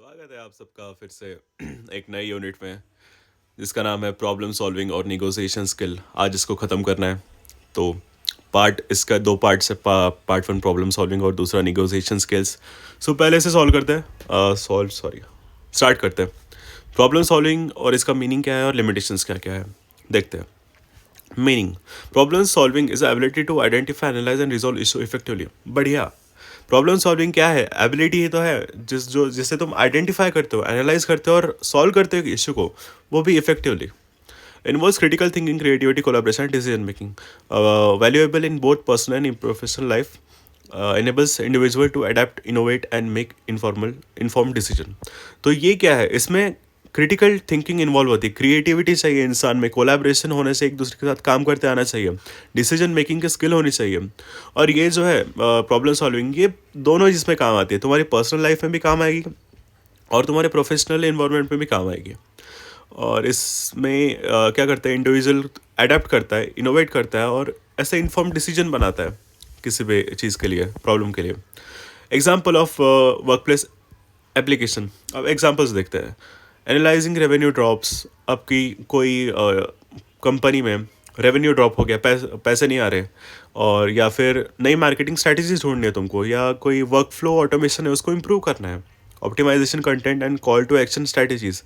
स्वागत है आप सबका फिर से एक नई यूनिट में जिसका नाम है प्रॉब्लम सॉल्विंग और निगोशिएशन स्किल। आज इसको ख़त्म करना है। तो पार्ट इसका दो पार्ट्स है। पार्ट वन प्रॉब्लम सॉल्विंग और दूसरा निगोशिएशन स्किल्स। सो पहले से सॉल्व करते हैं स्टार्ट करते हैं। प्रॉब्लम सॉल्विंग और इसका मीनिंग क्या है और लिमिटेशंस क्या क्या है देखते हैं। Meaning: problem solving is ability to identify analyse and resolve issue effectively. बढ़िया। प्रॉब्लम सॉल्विंग क्या है? एबिलिटी ही तो है जिससे तुम आइडेंटिफाई करते हो, एनालाइज करते हो और सॉल्व करते हो इशू को, वो भी effectively. Involves critical thinking, creativity, collaboration, decision making. Valuable in both personal and professional life. enables individual to adapt, innovate and make informed decision। तो ये क्या है? इसमें क्रिटिकल थिंकिंग इन्वॉल्व होती है, क्रिएटिविटी चाहिए इंसान में, कोलैबोरेशन होने से एक दूसरे के साथ काम करते आना चाहिए, डिसीजन मेकिंग की स्किल होनी चाहिए। और ये जो है प्रॉब्लम सॉल्विंग, ये दोनों जिसमें काम आती है, तुम्हारी पर्सनल लाइफ में भी काम आएगी और तुम्हारे प्रोफेशनल एनवायरनमेंट में भी काम आएगी। और इसमें क्या करता है, इंडिविजुअल अडेप्ट करता है, इनोवेट करता है और ऐसे इन्फॉर्म डिसीजन बनाता है किसी भी चीज़ के लिए, प्रॉब्लम के लिए। Example of work place application. अब एग्जाम्पल्स देखते हैं। Analysing revenue drops. आपकी कोई कंपनी में रेवेन्यू ड्रॉप हो गया, पैसे नहीं आ रहे, और या फिर नई मार्केटिंग स्ट्रैटेजीज ढूंढनी है तुमको, या कोई वर्क फ्लो ऑटोमेशन है उसको इम्प्रूव करना है, optimisation content and call to action strategies.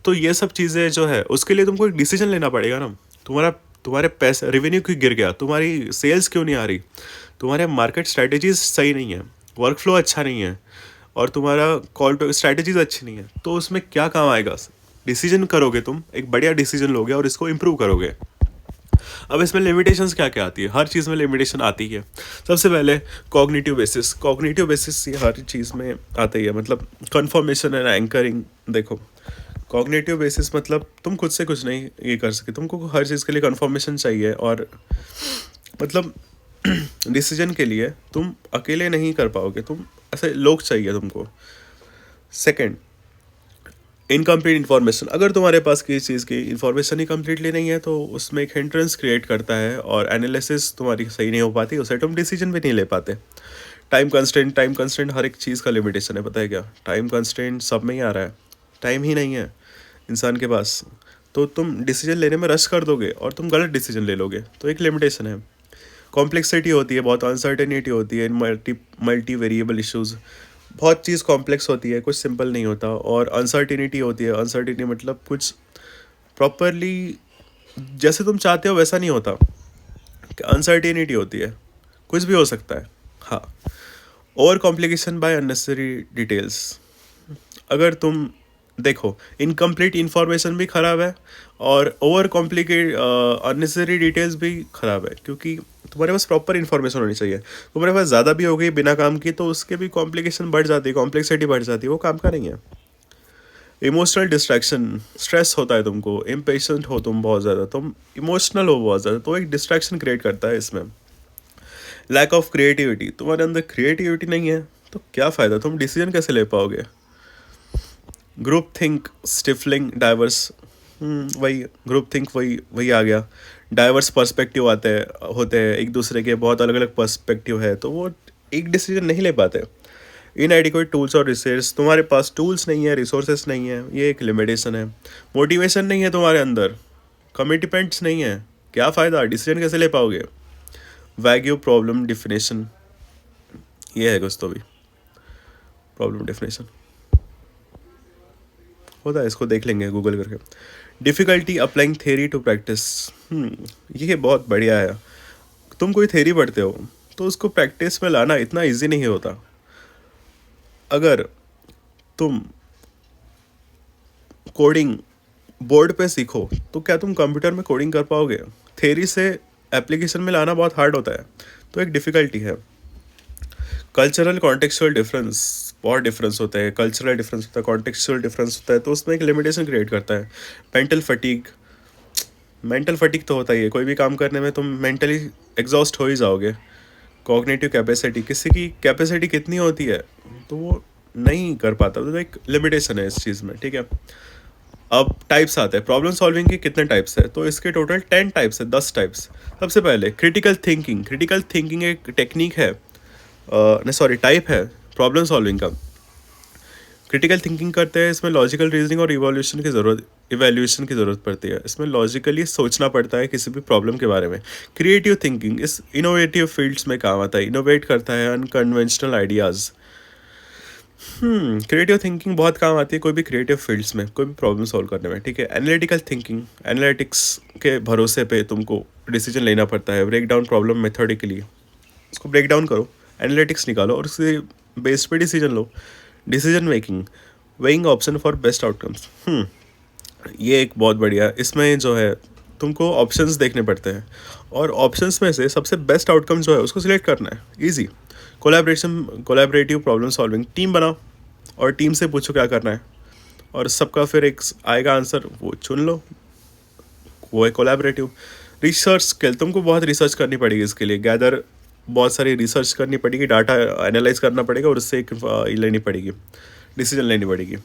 तो ये सब चीज़ें जो है उसके लिए तुमको एक डिसीजन लेना पड़ेगा ना। तुम्हारे पैसे, रेवेन्यू क्यों गिर गया, तुम्हारी सेल्स क्यों नहीं आ रही, तुम्हारे मार्केट स्ट्रैटेजीज सही नहीं है, वर्क फ्लो अच्छा नहीं है, और तुम्हारा कॉल टू स्ट्रैटेजीज अच्छी नहीं है, तो उसमें क्या काम आएगा? डिसीजन करोगे तुम, एक बढ़िया डिसीजन लोगे और इसको इम्प्रूव करोगे। अब इसमें लिमिटेशंस क्या क्या आती है? हर चीज़ में लिमिटेशन आती है। सबसे पहले कॉग्निटिव बेसिस। कॉग्निटिव बेसिस ये हर चीज़ में आता ही है, मतलब कन्फर्मेशन एंड एंकरिंग। देखो, कॉग्निटिव बेसिस मतलब तुम खुद से कुछ नहीं ये कर सके, तुमको हर चीज़ के लिए कन्फर्मेशन चाहिए, और मतलब डिसीजन के लिए तुम अकेले नहीं कर पाओगे, तुम ऐसे लोग चाहिए तुमको। Second, incomplete information. अगर तुम्हारे पास किसी चीज़ की इन्फॉर्मेशन ही कम्प्लीटली नहीं है तो उसमें एक हिंड्रेंस क्रिएट करता है और एनालिसिस तुम्हारी सही नहीं हो पाती, उससे तुम डिसीजन भी नहीं ले पाते। टाइम कंस्टेंट हर एक चीज़ का लिमिटेशन है, पता है क्या? टाइम कंस्टेंट सब में ही आ रहा है, टाइम ही नहीं है इंसान के पास, तो तुम डिसीजन लेने में रश कर दोगे और तुम गलत डिसीजन ले लोगे, तो एक लिमिटेशन है। कॉम्प्लेक्सिटी होती है, बहुत अनसर्टेनिटी होती है, मल्टी वेरिएबल इश्यूज़। बहुत चीज़ कॉम्प्लेक्स होती है, कुछ सिंपल नहीं होता, और अनसर्टिनिटी होती है। अनसर्टिनिटी मतलब कुछ प्रॉपरली जैसे तुम चाहते हो वैसा नहीं होता, अनसर्टिनिटी होती है, कुछ भी हो सकता है। हाँ, over complication by unnecessary details. अगर तुम देखो, इनकम्प्लीट इन्फॉर्मेशन भी ख़राब है और ओवर कॉम्प्लिकेट अननेसेसरी डिटेल्स भी ख़राब है, क्योंकि तुम्हारे पास प्रॉपर इन्फॉर्मेशन होनी चाहिए। तुम्हारे पास ज़्यादा भी हो गई बिना काम की तो उसके भी कॉम्प्लिकेशन बढ़ जाती है, कॉम्प्लेक्सिटी बढ़ जाती है, वो काम का नहीं है। इमोशनल डिस्ट्रैक्शन, स्ट्रेस होता है तुमको, इम्पेशेंट हो तुम बहुत ज़्यादा, तुम इमोशनल हो बहुत ज़्यादा, तो एक डिस्ट्रैक्शन क्रिएट करता है इसमें। लैक ऑफ क्रिएटिविटी, तुम्हारे अंदर क्रिएटिविटी नहीं है तो क्या फ़ायदा, तुम डिसीजन कैसे ले पाओगे? Group think, stifling, diverse. वही ग्रुप थिंक, वही वही आ गया। डाइवर्स पर्सपेक्टिव होते हैं, एक दूसरे के बहुत अलग अलग पर्सपेक्टिव है, तो वो एक डिसीजन नहीं ले पाते। इनएडिक्वेट टूल्स और रिसोर्स, तुम्हारे पास टूल्स नहीं है, रिसोर्सेस नहीं है, ये एक लिमिटेशन है। मोटिवेशन नहीं है तुम्हारे अंदर, कमिटमेंट्स नहीं है, क्या फ़ायदा, डिसीजन कैसे ले पाओगे? वैग्यू प्रॉब्लम डिफिनेशन, ये है कुछ तो भी प्रॉब्लम डेफिनेशन होता है, इसको देख लेंगे गूगल करके। Difficulty applying theory to practice. ये बहुत बढ़िया है। तुम कोई थेरी पढ़ते हो तो उसको प्रैक्टिस में लाना इतना इजी नहीं होता। अगर तुम कोडिंग बोर्ड पे सीखो तो क्या तुम कंप्यूटर में कोडिंग कर पाओगे? थेरी से एप्लीकेशन में लाना बहुत हार्ड होता है, तो एक डिफ़िकल्टी है। कल्चरल कॉन्टेक्चुअल डिफरेंस, बहुत डिफरेंस होता है, कल्चरल डिफरेंस होता है, कॉन्टेक्चुअल डिफरेंस होता है, तो उसमें एक लिमिटेशन क्रिएट करता है। मेंटल फटीग तो होता ही है, कोई भी काम करने में तुम मेंटली एग्जॉस्ट हो ही जाओगे। कॉग्निटिव कैपेसिटी, किसी की कैपेसिटी कितनी होती है तो वो नहीं कर पाता, तो एक लिमिटेशन है इस चीज़ में, ठीक है। अब टाइप्स आते हैं, प्रॉब्लम सॉल्विंग के कितने टाइप्स है, तो इसके टोटल 10 टाइप्स है, 10 टाइप्स। सबसे पहले क्रिटिकल थिंकिंग। क्रिटिकल थिंकिंग एक टेक्निक है, नहीं सॉरी टाइप है प्रॉब्लम सॉल्विंग का। क्रिटिकल थिंकिंग करते हैं, इसमें लॉजिकल रीजनिंग और इवैल्यूएशन की ज़रूरत पड़ती है। इसमें लॉजिकली सोचना पड़ता है किसी भी प्रॉब्लम के बारे में। क्रिएटिव थिंकिंग इस इनोवेटिव फील्ड्स में काम आता है, इनोवेट करता है अनकन्वेंशनल आइडियाज़। क्रिएटिव थिंकिंग बहुत काम आती है कोई भी क्रिएटिव फील्ड्स में, कोई भी प्रॉब्लम सॉल्व करने में, ठीक है। एनालिटिकल थिंकिंग, एनालिटिक्स के भरोसे पे तुमको डिसीजन लेना पड़ता है। ब्रेक डाउन प्रॉब्लम मेथोडिकली, उसको ब्रेक डाउन करो, एनालिटिक्स निकालो और उसके बेस पे decision low. Decision making, weighing option for best outcomes. ये एक बहुत बढ़िया, इसमें जो है तुमको ऑप्शंस देखने पड़ते हैं और ऑप्शंस में से सबसे बेस्ट आउटकम जो है उसको सिलेक्ट करना है। Easy. Collaborative problem solving, team बनाओ और टीम से पूछो क्या करना है और सबका फिर एक आएगा आंसर, वो चुन लो, वो है कोलैबोरेटिव। रिसर्च स्किल, तुमको बहुत रिसर्च करनी पड़ेगी इसके लिए, गैदर बहुत सारी रिसर्च करनी पड़ेगी, डाटा एनालाइज करना पड़ेगा और उससे एक लेनी पड़ेगी, डिसीजन लेनी पड़ेगी।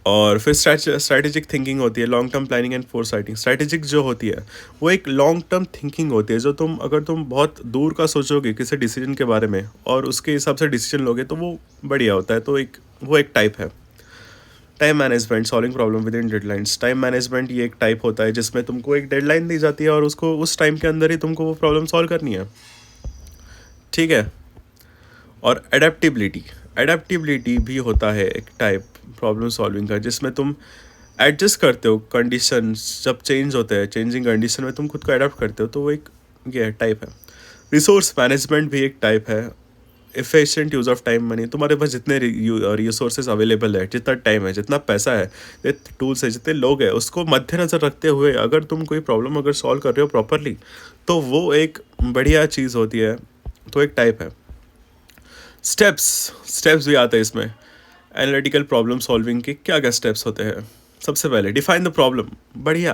और फिर स्ट्रैटेजिक थिंकिंग होती है, long term planning and foresighting. Strategic जो होती है वो एक लॉन्ग टर्म थिंकिंग होती है, जो अगर तुम बहुत दूर का सोचोगे किसी डिसीजन के बारे में और उसके हिसाब से डिसीजन लोगे तो वो बढ़िया होता है। तो वो एक टाइप है। Time management, solving problem with in deadlines. Time management ये एक टाइप होता है जिसमें तुमको एक डेडलाइन दी जाती है और उसको उस टाइम के अंदर ही तुमको वो प्रॉब्लम सॉल्व करनी है, ठीक है। और एडेप्टिबिलिटी, एडेप्टिबिलिटी भी होता है एक टाइप प्रॉब्लम सॉल्विंग का, जिसमें तुम एडजस्ट करते हो कंडीशन, जब चेंज होते हैं, चेंजिंग कंडीशन में तुम खुद को अडेप्ट करते हो, तो वो एक ये टाइप है। रिसोर्स मैनेजमेंट भी एक टाइप है। Efficient use of time money, तुम्हारे पास जितने रिसोर्सेज अवेलेबल है, जितना टाइम है, जितना पैसा है, जितने टूल्स है, जितने लोग हैं, उसको मद्देनज़र रखते हुए अगर तुम कोई प्रॉब्लम अगर सॉल्व कर रहे हो प्रॉपरली तो वो एक बढ़िया चीज़ होती है, तो एक टाइप है। स्टेप्स, स्टेप्स भी आते हैं इसमें। एनालिटिकल प्रॉब्लम सॉल्विंग के क्या क्या स्टेप्स होते हैं? सबसे पहले डिफाइन द प्रॉब्लम। बढ़िया,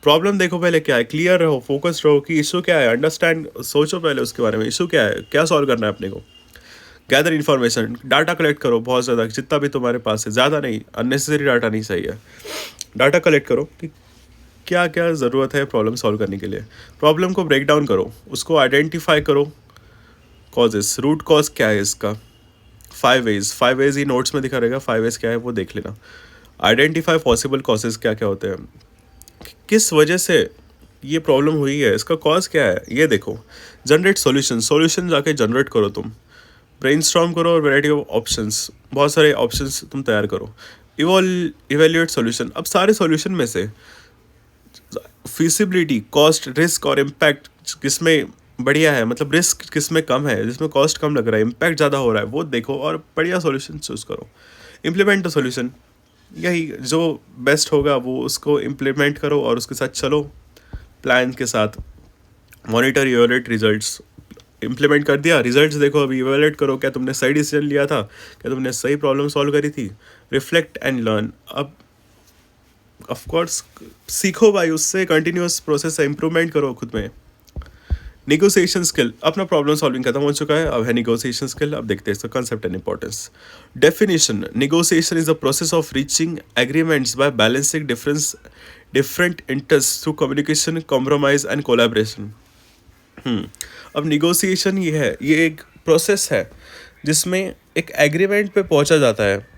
प्रॉब्लम देखो पहले क्या है, क्लियर रहो, फोकस रहो कि इशू क्या है, अंडरस्टैंड, सोचो पहले उसके बारे में, इशू क्या है, क्या सॉल्व करना है अपने को। गैदर इन्फॉर्मेशन, डाटा कलेक्ट करो बहुत ज़्यादा, जितना भी तुम्हारे पास है, ज़्यादा नहीं, अननेसेसरी डाटा नहीं सही है। डाटा कलेक्ट करो कि क्या क्या ज़रूरत है प्रॉब्लम सॉल्व करने के लिए। प्रॉब्लम को ब्रेक डाउन करो, उसको आइडेंटिफाई करो, कॉजेस, रूट कॉज क्या है इसका। 5 वेज ही नोट्स में दिखा रहेगा, 5 वेज क्या है वो देख लेना। आइडेंटिफाई पॉसिबल कॉजेज क्या क्या होते हैं, किस वजह से ये प्रॉब्लम हुई है, इसका कॉज क्या है ये देखो। जनरेट सॉल्यूशन, सॉल्यूशन जाके जनरेट करो तुम। ब्रेनस्टॉर्म करो और वैरायटी ऑफ ऑप्शंस, बहुत सारे ऑप्शंस तुम तैयार करो। इवेल्युएट सॉल्यूशन, अब सारे सॉल्यूशन में से फिजिबिलिटी, कॉस्ट, रिस्क और इम्पैक्ट किसमें बढ़िया है, मतलब रिस्क किसमें कम है, जिसमें कॉस्ट कम लग रहा है, इम्पैक्ट ज़्यादा हो रहा है, वो देखो और बढ़िया सॉल्यूशन चूज़ करो। इम्प्लीमेंट द सॉल्यूशन, यही जो बेस्ट होगा वो उसको इम्प्लीमेंट करो और उसके साथ चलो प्लान के साथ। मॉनिटर इवैल्यूएट रिजल्ट्स, इम्प्लीमेंट कर दिया, रिजल्ट्स देखो, अभी इवैल्यूएट करो, क्या तुमने सही डिसीजन लिया था, क्या तुमने सही प्रॉब्लम सॉल्व करी थी। रिफ्लेक्ट एंड लर्न, अब ऑफ कोर्स सीखो भाई, उससे कंटिन्यूस प्रोसेस है, इम्प्रूवमेंट करो खुद में। निगोसिएशन स्किल, अपना प्रॉब्लम सॉल्विंग खत्म हो चुका है, अब है निगोसिएशन स्किल। अब देखते हैं इसका concept and importance. Definition, negotiation is the process of reaching agreements by balancing different interest through communication, compromise and collaboration. अब निगोसिएशन ये है, ये एक प्रोसेस है जिसमें एक एग्रीमेंट पे पहुंचा जाता है।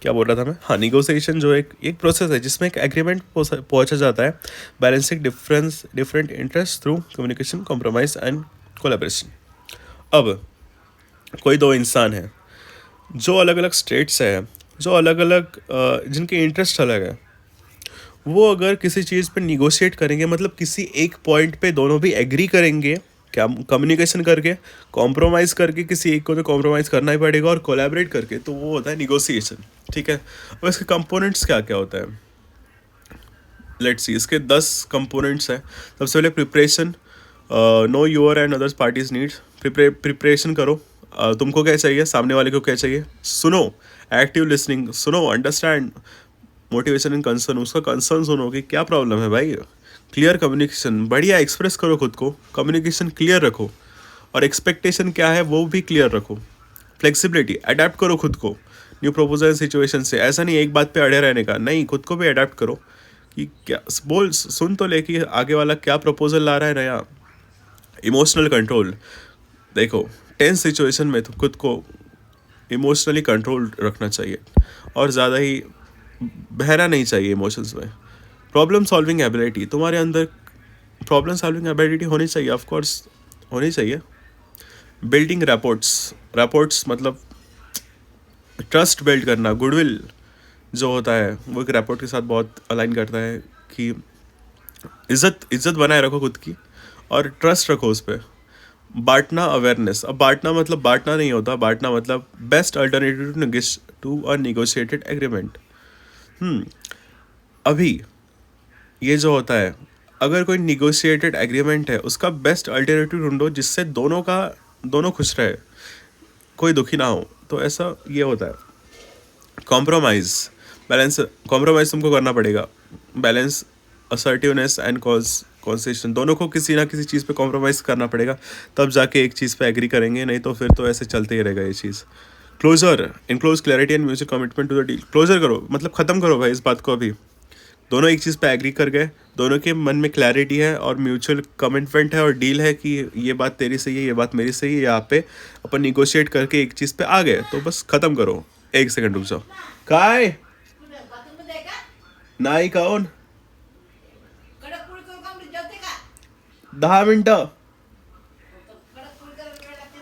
क्या बोल रहा था मैं, हाँ, निगोसिएशन जो एक प्रोसेस है जिसमें एक एग्रीमेंट पहुंचा जाता है, balancing different interest through communication, compromise and collaboration. अब कोई दो इंसान है जो अलग अलग स्टेट्स है, जो अलग अलग जिनके इंटरेस्ट अलग है, वो अगर किसी चीज़ पे निगोशिएट करेंगे, मतलब किसी एक पॉइंट पे दोनों भी एग्री करेंगे, क्या कम्युनिकेशन करके, कॉम्प्रोमाइज़ करके, किसी एक को तो कॉम्प्रोमाइज़ करना ही पड़ेगा, और कोलैबोरेट करके, तो वो होता है निगोसिएशन, ठीक है। अब इसके कंपोनेंट्स क्या क्या होता है, लेट्स सी, इसके 10 कंपोनेंट्स हैं। सबसे पहले preparation, know your and others parties needs. Preparation करो, तुमको क्या चाहिए, सामने वाले को क्या चाहिए, सुनो। एक्टिव लिसनिंग, सुनो, अंडरस्टैंड। मोटिवेशन एंड कंसर्न, उसका कंसर्न सुनो कि क्या प्रॉब्लम है भाई। क्लियर कम्युनिकेशन, बढ़िया एक्सप्रेस करो खुद को, कम्युनिकेशन क्लियर रखो, और एक्सपेक्टेशन क्या है वो भी क्लियर रखो। फ्लेक्सिबिलिटी, अडेप्ट करो खुद को न्यू प्रोपोजल सिचुएशन से, ऐसा नहीं एक बात पे अड़े रहने का, नहीं, खुद को भी अडेप्ट करो कि क्या बोल, सुन तो ले कि आगे वाला क्या प्रपोजल ला रहा है नया। इमोशनल कंट्रोल, देखो, टेंस सिचुएशन में तो खुद को इमोशनली कंट्रोल रखना चाहिए और ज़्यादा ही बहना नहीं चाहिए इमोशंस में। प्रॉब्लम सॉल्विंग एबिलिटी तुम्हारे अंदर, प्रॉब्लम सॉल्विंग एबिलिटी होनी चाहिए, ऑफ कोर्स होनी चाहिए। बिल्डिंग रैपोर्ट्स, रैपोर्ट्स मतलब ट्रस्ट बिल्ड करना, गुडविल जो होता है वो एक रैपोर्ट के साथ बहुत अलाइन करता है कि इज्जत इज्जत बनाए रखो खुद की और ट्रस्ट रखो उस पर। बांटना अवेयरनेस, अब बांटना मतलब बांटना नहीं होता, बांटना मतलब best alternative to a negotiated agreement. अभी ये जो होता है, अगर कोई निगोशिएटेड एग्रीमेंट है उसका बेस्ट अल्टरनेटिव ढूंढो जिससे दोनों खुश रहे, कोई दुखी ना हो। तो ऐसा ये होता है। कॉम्प्रोमाइज़, बैलेंस, कॉम्प्रोमाइज़ तुमको करना पड़ेगा। बैलेंस असर्टिवनेस एंड कॉन्सेशन, दोनों को किसी ना किसी चीज़ पे कॉम्प्रोमाइज़ करना पड़ेगा, तब जाके एक चीज़ पे एग्री करेंगे, नहीं तो फिर तो ऐसे चलते ही रहेगा ये चीज़। Closure, enclose clarity and mutual commitment to the deal. Closure करो मतलब ख़त्म करो भाई इस बात को। अभी दोनों एक चीज़ पे एग्री कर गए, दोनों के मन में क्लैरिटी है और म्यूचुअल कमिटमेंट है और डील है कि ये बात तेरी सही है, ये बात मेरी सही है, यहाँ पे अपन निगोशिएट करके एक चीज़ पे आ गए, तो बस ख़त्म करो। एक सेकंड रुक जाओ। काय नाही काऊन 10 मिनटं,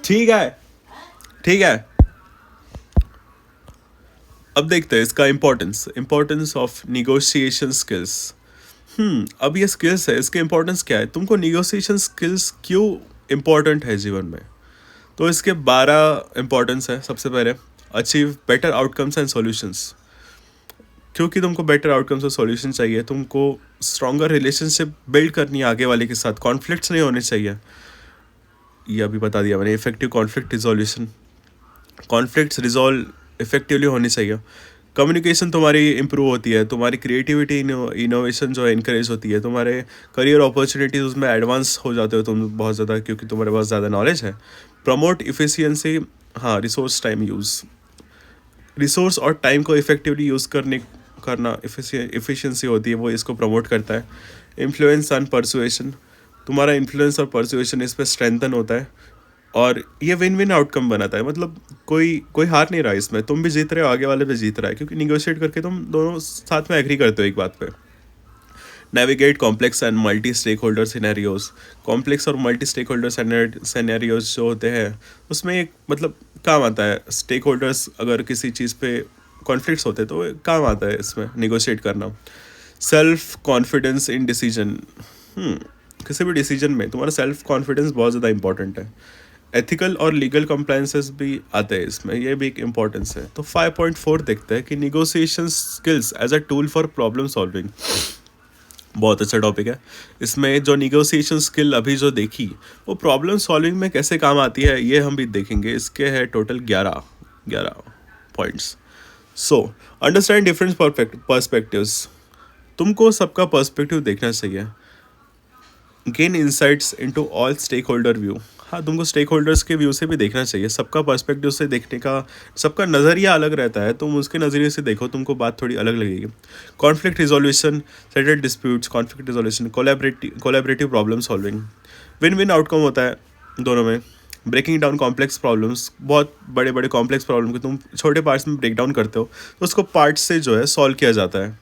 ठीक है ठीक है। अब देखते हैं इसका इम्पोर्टेंस ऑफ निगोशिएशन स्किल्स। अब ये स्किल्स है, इसके इम्पोर्टेंस क्या है, तुमको निगोशिएशन स्किल्स क्यों इम्पोर्टेंट है जीवन में। तो इसके 12 इम्पोर्टेंस है। सबसे पहले, achieve better outcomes and solutions, क्योंकि तुमको बेटर आउटकम्स और सॉल्यूशन चाहिए, तुमको स्ट्रॉन्गर रिलेशनशिप बिल्ड करनी है आगे वाले के साथ, कॉन्फ्लिक्ट्स नहीं होने चाहिए, ये अभी बता दिया मैंने। Effective conflict resolution, conflicts resolve effectively होनी चाहिए। कम्युनिकेशन तुम्हारी इंप्रूव होती है, तुम्हारी क्रिएटिविटी इनोवेशन जो है इनक्रेज होती है, तुम्हारे करियर अपॉर्चुनिटीज़ उसमें एडवांस हो जाते हो तुम बहुत ज़्यादा, क्योंकि तुम्हारे पास ज़्यादा नॉलेज है। प्रमोट इफिशियंसी, हाँ, रिसोर्स टाइम यूज़, रिसोर्स और टाइम को इफेक्टिवली यूज़ करना इफ़िशियंसी होती है, वो इसको प्रमोट करता है। इन्फ्लुएंस एंड परसुएशन, तुम्हारा इन्फ्लुएंस और परसुएशन इस पर स्ट्रेंथन होता है और ये विन विन आउटकम बनाता है। मतलब कोई हार नहीं रहा इसमें, तुम भी जीत रहे हो, आगे वाले भी जीत रहा है, क्योंकि निगोशिएट करके तुम दोनों साथ में एग्री करते हो एक बात पे। Navigate complex and multi stakeholder scenarios, complex और मल्टी स्टेक होल्डर सिनेरियोज जो होते हैं उसमें एक मतलब काम आता है। स्टेक होल्डर्स अगर किसी चीज़ पे कॉन्फ्लिक्ट्स होते हैं तो काम आता है इसमें निगोशिएट करना। सेल्फ कॉन्फिडेंस इन डिसीजन, किसी भी डिसीजन में तुम्हारा सेल्फ कॉन्फिडेंस बहुत ज़्यादा इंपॉर्टेंट है। एथिकल और लीगल कंप्लायंसेस भी आते हैं इसमें, ये भी एक इम्पॉर्टेंस है। तो 5.4 देखते हैं कि negotiation skills as a tool for problem solving, बहुत अच्छा टॉपिक है। इसमें जो निगोशिएशन स्किल अभी जो देखी वो प्रॉब्लम सॉल्विंग में कैसे काम आती है ये हम भी देखेंगे। इसके है total 11 points. So understand different perspectives, तुमको सबका पर्सपेक्टिव देखना चाहिए। Gain insights into all stakeholder view, हाँ, तुमको स्टेक होल्डर्स के व्यू से भी देखना चाहिए। सबका पर्सपेक्टिव से देखने का, सबका नज़रिया अलग रहता है, तुम उसके नज़रिए से देखो, तुमको बात थोड़ी अलग लगेगी। Conflict resolution, settled disputes, conflict resolution, collaborative problem solving, win win outcome होता है दोनों में। ब्रेकिंग डाउन कॉम्प्लेक्स प्रॉब्लम्स, बहुत बड़े बड़े कॉम्प्लेक्स प्रॉब्लम को तुम छोटे पार्ट्स में ब्रेक डाउन करते हो तो उसको पार्ट्स से जो है सॉल्व किया जाता है।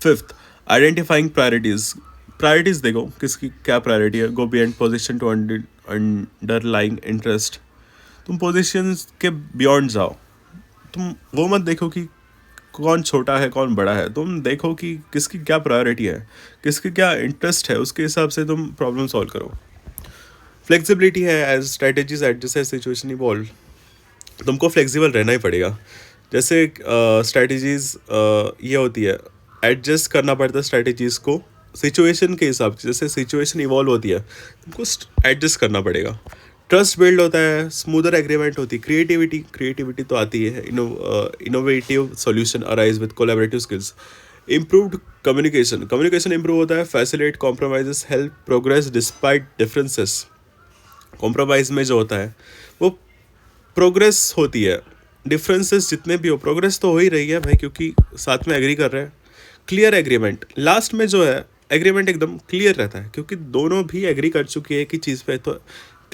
फिफ्थ, आइडेंटिफाइंग प्रायोरिटीज़ देखो किसकी क्या प्रायोरिटी है। Go beyond position to underlying interest, तुम पोजीशंस के बियॉन्ड जाओ, तुम वो मत देखो कि कौन छोटा है कौन बड़ा है, तुम देखो कि किसकी क्या प्रायोरिटी है, किसकी क्या इंटरेस्ट है, उसके हिसाब से तुम प्रॉब्लम सॉल्व करो। फ्लेक्सिबिलिटी है, as strategies adjust as situation evolve, तुमको फ्लेक्सिबल रहना ही पड़ेगा। जैसे स्ट्रेटजीज ये होती है, एडजस्ट करना पड़ता है स्ट्रेटजीज़ को सिचुएशन के हिसाब से, जैसे सिचुएशन इवॉल्व होती है तुमको एडजस्ट करना पड़ेगा। ट्रस्ट बिल्ड होता है, स्मूदर एग्रीमेंट होती है, क्रिएटिविटी तो आती है, innovative solution arise with collaborative skills. Improved communication improve होता है। Facilitate compromises help progress despite differences, compromise में जो होता है वो प्रोग्रेस होती है, डिफरेंसेस जितने भी हो प्रोग्रेस तो हो ही रही है भाई, क्योंकि साथ में एग्री कर रहे हैं। क्लियर एग्रीमेंट, लास्ट में जो है एग्रीमेंट एकदम क्लियर रहता है, क्योंकि दोनों भी एग्री कर चुकी है कि चीज़ पे, तो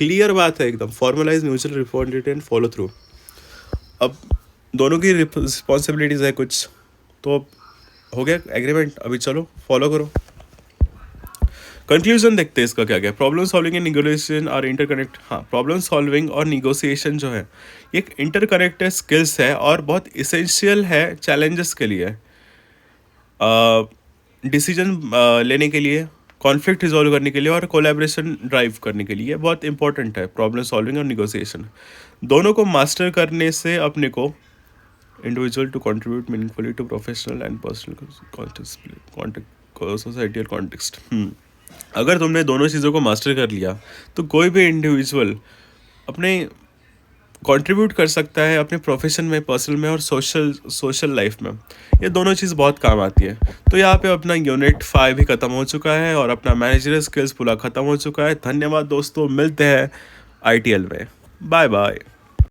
क्लियर बात है एकदम, formalise mutual responsibility and follow through. अब दोनों की रिस्पॉन्सिबिलिटीज़ है कुछ, तो अब हो गया एग्रीमेंट, अभी चलो फॉलो करो। कंक्लूजन देखते हैं इसका क्या क्या। Problem solving and negotiation are interconnect. हाँ, प्रॉब्लम सॉल्विंग और निगोशिएशन जो है ये एक इंटरकनेक्टेड स्किल्स है और बहुत इसेंशियल है चैलेंजेस के लिए, डिसीजन लेने के लिए, कॉन्फ्लिक्ट रिजॉल्व करने के लिए और कोलैबोरेशन ड्राइव करने के लिए बहुत इंपॉर्टेंट है प्रॉब्लम सॉल्विंग और निगोशिएशन। दोनों को मास्टर करने से अपने को individual to contribute meaningfully to professional and personal societal context. अगर तुमने दोनों चीज़ों को मास्टर कर लिया तो कोई भी इंडिविजुअल अपने कंट्रीब्यूट कर सकता है अपने प्रोफेशन में, पर्सनल में और सोशल लाइफ में। ये दोनों चीज़ बहुत काम आती है। तो यहाँ पे अपना यूनिट 5 भी ख़त्म हो चुका है और अपना मैनेजरियल स्किल्स पूरा ख़त्म हो चुका है। धन्यवाद दोस्तों, मिलते हैं ITL में। Bye bye.